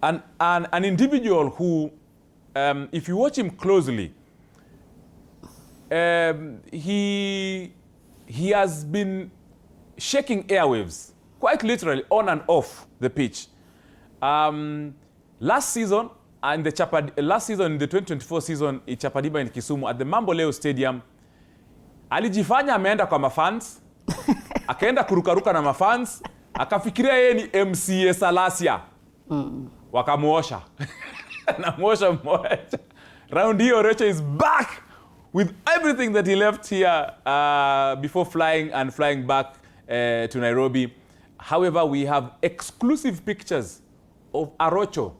an individual who, if you watch him closely, he has been shaking airwaves, quite literally, on and off the pitch. Last season, in the 2024 season, in Chapa Dimba in Kisumu, at the Mamboleo Stadium, alijifanya ameenda kwa mafans, akaenda kurukaruka na mafans, akafikiria yeye ni MCA Salasia. Wakamuosha. Namuosha mmoja. Round here, Arocho is back with everything that he left here before flying back to Nairobi. However, we have exclusive pictures of Arocho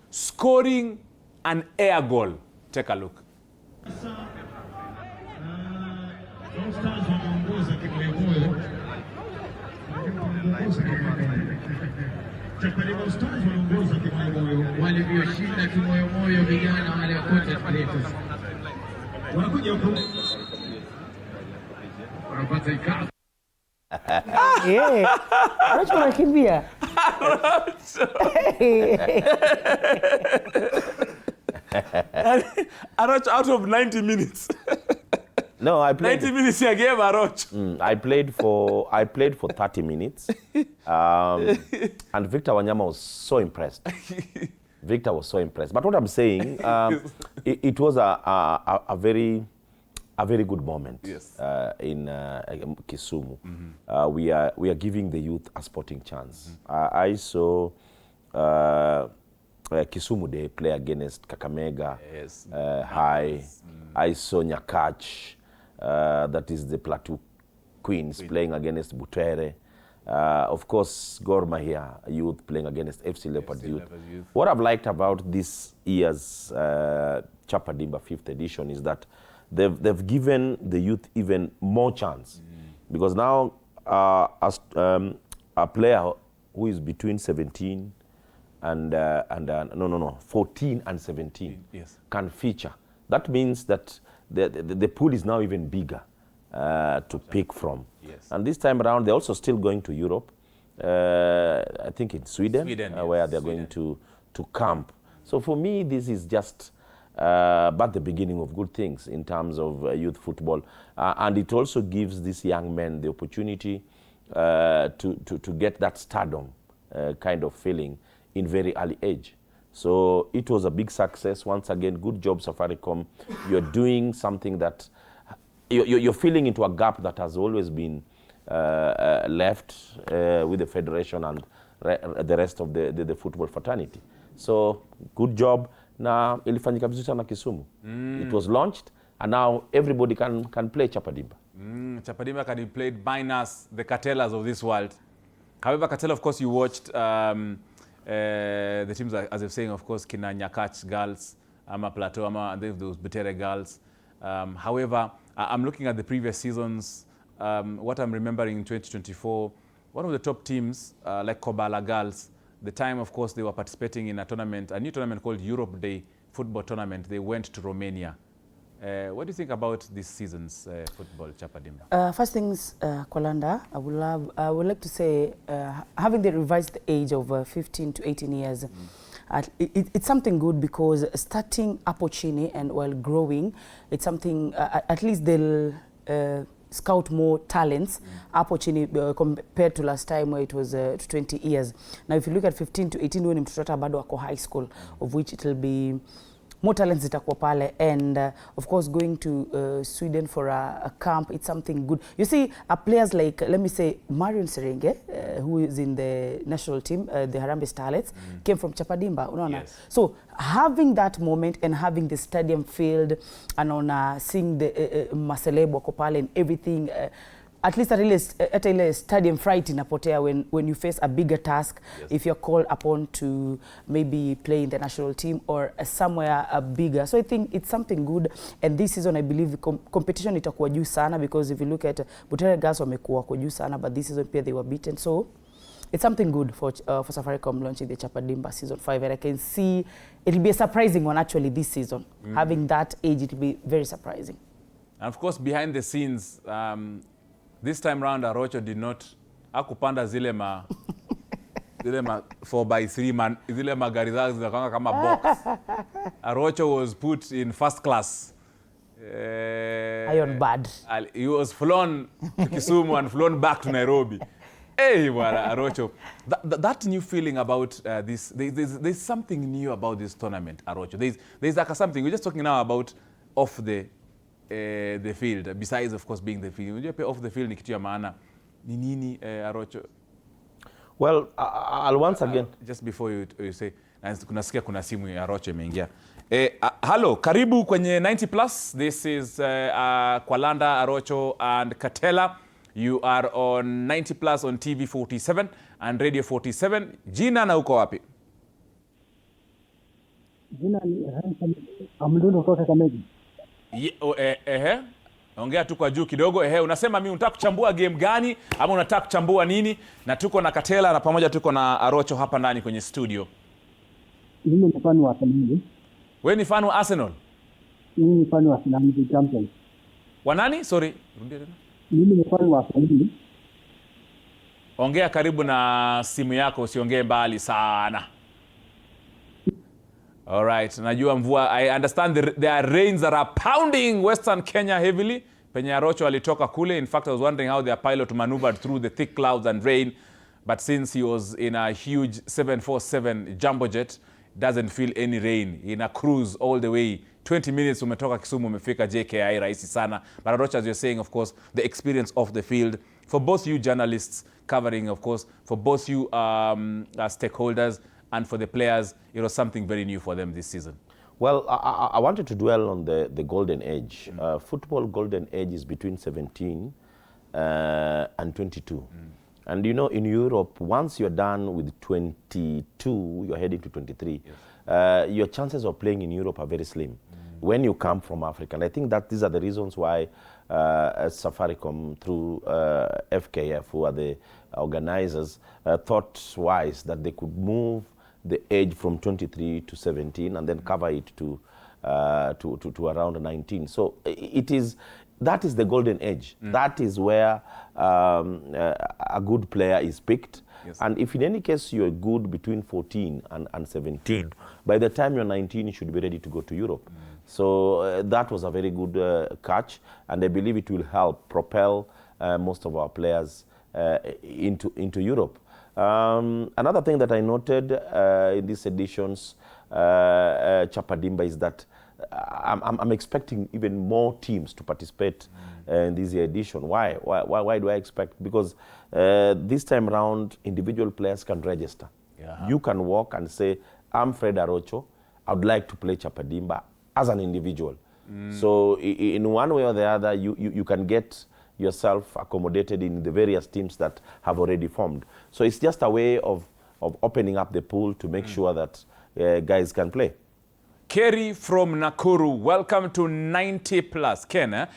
scoring an air goal. Take a look. Walivyoshinda kimoyomoyo vijana wale wa content creators. Wanakuja huko. Wanapata ikabu. Arocho anakimbia. Arocho out of 90 minutes. No, I played 90 minutes a game, Arocho. I played for 30 minutes. And Victor Wanyama was so impressed. Victor was so impressed. But what I'm saying, it was a very good moment. Yes. In Kisumu. We are giving the youth a sporting chance. I saw Kisumu Day play against Kakamega. Yes. High. I saw Nyakach, that is the Plateau Queens, playing against Butere. Of course, Gor Mahia youth playing against FC Leopards youth. What I've liked about this year's Chapa Dimba 5th edition is that they've given the youth even more chance. Because now a player who is between 17 and 14 and 17 yes, can feature. That means that the pool is now even bigger to pick from. Yes. And this time around, they're also still going to Europe. I think in Sweden yes, where they're going to camp. So for me, this is just but the beginning of good things in terms of youth football. And it also gives these young men the opportunity to get that stardom kind of feeling in very early age. So it was a big success. Once again, good job, Safaricom. You're doing something that you're filling into a gap that has always been left with the federation and the rest of the football fraternity. So good job. Na ilifanyika vizuri sana Kisumu. It was launched and now everybody can play Chapa Dimba. Chapa Dimba can be played minus the Cartelas of this world. However, Cartela, of course, you watched the teams, as you're saying, of course, Kina Nyakach girls, Ama Plateau, Ama those Butere girls. However, I'm looking at the previous seasons. What I'm remembering in 2024, one of the top teams, like Kobala girls, the time, of course, they were participating in a tournament, a new tournament called Europe Day Football Tournament. They went to Romania. What do you think about this season's football, Chapa Dimba? First things, Kolanda, I would like to say, having the revised age of 15 to 18 years, it's something good because starting Apochini and while growing, it's something, at least they'll scout more talents, Apochini compared to last time where it was 20 years. Now, if you look at 15 to 18, when mtoto bado wako high school, of which it will be more talents zitakuwa pale, and of course going to Sweden for a camp, it's something good. You see, players like, let me say, Marion Serenge, who is in the national team, the Harambee Starlets, came from Chapa Dimba. Yes. So having that moment and having the stadium filled and seeing the Maselebo wako pale and everything, at least at a stadium fright inapotea when you face a bigger task. Yes. If you're called upon to maybe play in the national team or somewhere bigger. So I think it's something good, and this season I believe competition itakuwa juu sana, because if you look at Butere girls wamekuwa kwa juu sana, but this season pia they were beaten. So it's something good for Safaricom launching the Chapa Dimba season 5, and I can see it'll be a surprising one actually this season. Having that age, it'll be very surprising. And of course, behind the scenes, this time round, Arocho did not akupanda zile zile 4x3 man, zile magari zao zinakuwa kama box. Arocho was put in first class. Iron bad. He was flown to Kisumu and flown back to Nairobi. Hey, Arocho, that new feeling about this, there's something new about this tournament, Arocho. There's like something, we're just talking now about off the field, besides of course being the field. Off the field ni kitu ya maana. Ni nini, Arocho? Well, I'll once again... just before you say, kunasikia kuna simu ya Arocho imeingia. Hello, karibu kwenye 90 Plus. This is Kwalanda, Arocho and Katela. You are on 90 Plus on TV 47 and Radio 47. Jina na uko wapi? Jina ni Amdundo kutoka Kamegi. Ongea tu kwa juu kidogo. Unasema mimi unataka kuchambua game gani ama unataka kuchambua nini? Na tuko na Katela na pamoja tuko na Arocho hapa ndani kwenye studio. Mimi ni fan wa Arsenal. Wewe ni fan wa Arsenal? Mimi ni fan wa Arsenal ni champion. Wa nani? Sorry. Rudia tena. Mimi ni fan wa Arsenal. Ongea karibu na simu yako, usiongee mbali sana. All right. Najua mvua. I understand there are rains that are pounding Western Kenya heavily. Penye Arocho alitoka kule. In fact, I was wondering how their pilot maneuvered through the thick clouds and rain. But since he was in a huge 747 jumbo jet, doesn't feel any rain. In a cruise all the way. 20 minutes umetoka Kisumu umefika JKI, rahisi sana. But Arocho, as you're saying, of course, the experience of the field. For both you journalists covering, of course, for both you stakeholders, and for the players, it was something very new for them this season. Well, I wanted to dwell on the golden age. Football golden age is between 17 and 22. And you know, in Europe, once you're done with 22, you're heading to 23. Yes. Your chances of playing in Europe are very slim when you come from Africa. And I think that these are the reasons why Safaricom, through FKF, who are the organizers, thought wise that they could move the age from 23 to 17 and then cover it to around 19. So that is the golden age. That is where a good player is picked. Yes. And if in any case you're good between 14 and 17, by the time you're 19, you should be ready to go to Europe. So that was a very good catch, and I believe it will help propel most of our players into Europe. Another thing that I noted in these editions, Chapa Dimba, is that I'm expecting even more teams to participate in this edition. Why do I expect? Because this time around, individual players can register. Yeah. You can walk and say, I'm Fred Arocho, I would like to play Chapa Dimba as an individual. So in one way or the other, you can get yourself accommodated in the various teams that have already formed. So it's just a way of opening up the pool to make sure that guys can play. Kerry from Nakuru, welcome to 90 Plus. Ken,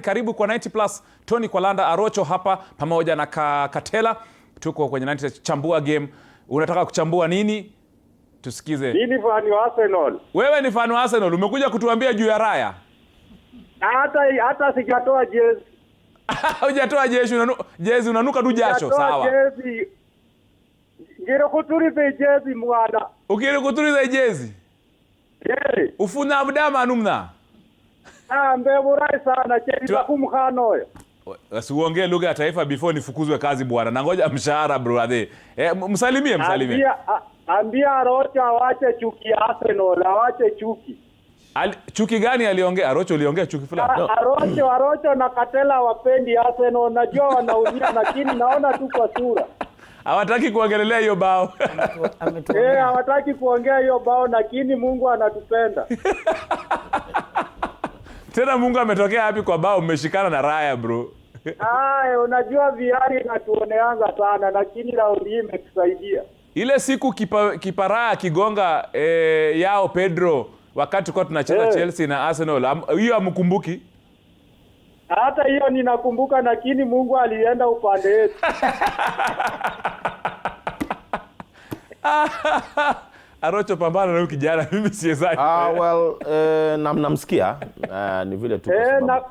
karibu kwa 90 Plus. Tony Kwalanda, Arocho hapa, pamoja na Katela. Tuko kwenye 90 chambua game. Unataka kuchambua nini? Tusikize. Mimi fan wa Arsenal. Wewe ni fan wa Arsenal, umekuja kutuambia juu ya Raya. Hata sijatoa jezi. Hujatoa jezi, unanuka tu jasho, sawa. Jezi. Ngiro kuturize jezi mwana. Ukiri kuturize jezi? Yeah. Ufuna abdama anumna. Mbeburai sana cheki kumkhano yo. Usiongee lugha ya taifa before nifukuzwe kazi bwana. Nangoja mshahara brother. Msalimie. Ambia Arocho awache chuki Arsenal, awache chuki. Chuki gani aliongea? Arocho aliongea chuki fulani. Arocho na Katela wapendi Arsenal, najua wanaumia lakini naona tu kwa sura. Hawataki kuongelea hiyo bao. Hawataki kuongea hiyo bao, lakini Mungu anatupenda. Tena Mungu ametokea wapi kwa bao? Mmeshikana na Raya bro. Unajua viari natuoneanga sana, lakini raundi hii imetusaidia. Ile siku kiparaya kigonga yao Pedro wakati kwa tunacheza Chelsea na Arsenal, hiyo amkumbuki? Hata hiyo ninakumbuka, lakini Mungu alienda upande wetu. Arocho, pambana na huyu kijana, mimi siwezani. Namsikia ni vile tu.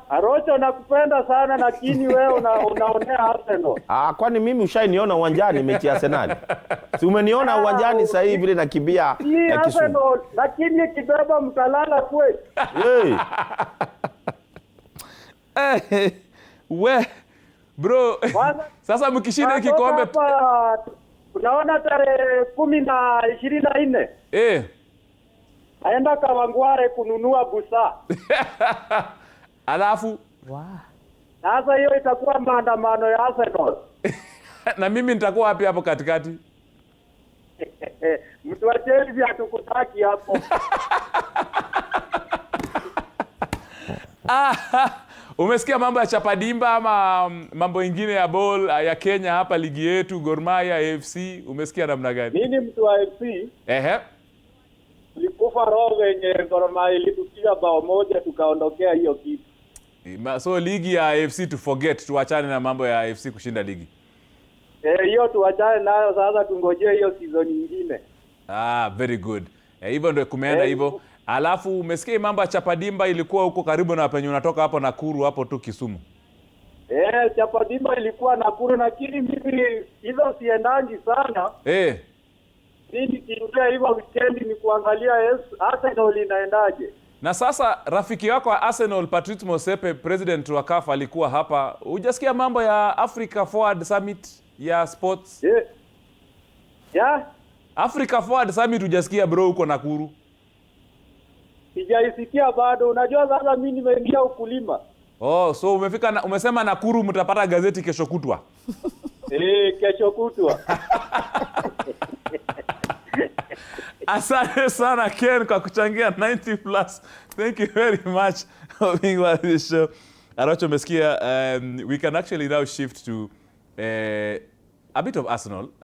Arocho nakupenda sana, lakini wewe unaonea Arsenal. Kwani mimi ushainiona uwanjani mechi ya Arsenal? Si umeniona uwanjani sasa hivi vile nakimbia Arsenal, lakini kibeba mtalala kweli. We bro, sasa mkishinda kikombe unaona tarehe 24 aenda Kawangware kununua busa. Alafu sasa hiyo itakuwa maandamano ya Arsenal. Na mimi nitakuwa wapi hapo katikati? Mtu wa Chelsea hatukutaki hapo. Umesikia mambo ya Chapa Dimba ama mambo ingine ya ball ya Kenya hapa ligi yetu Gor Mahia AFC? Umesikia namna gani? Mimi mtu wa AFC. Nilikufa roho wenye Gor Mahia ilitupiga bao moja tukaondokea hiyo kitu. So ligi ya AFC to forget, tuachane na mambo ya AFC kushinda ligi. Hiyo tuachane nayo sasa, tungojee hiyo season nyingine. Very good. Hivyo ndio kumeenda hivyo. Alafu umesikia mambo ya Chapa Dimba ilikuwa huko karibu na penye unatoka hapo Nakuru hapo tu Kisumu. Chapa Dimba ilikuwa Nakuru, lakini mimi hizo siendangi sana. Mimi kirudia hivyo weekend ni kuangalia Arsenal inaendaje. Na sasa rafiki wako wa Arsenal Patrice Motsepe, president wa CAF, alikuwa hapa. Hujasikia mambo ya Africa Forward Summit ya sports? Africa Forward Summit hujasikia bro huko Nakuru? Sijaisikia bado. Unajua sasa mimi nimeingia ukulima. So umefika umesema Nakuru mtapata gazeti kesho kutwa. Kesho kutwa. Asante sana Ken kwa kuchangia 90+. Thank you very much for being on this show. Arocho, umesikia we can actually now shift to a bit of Arsenal.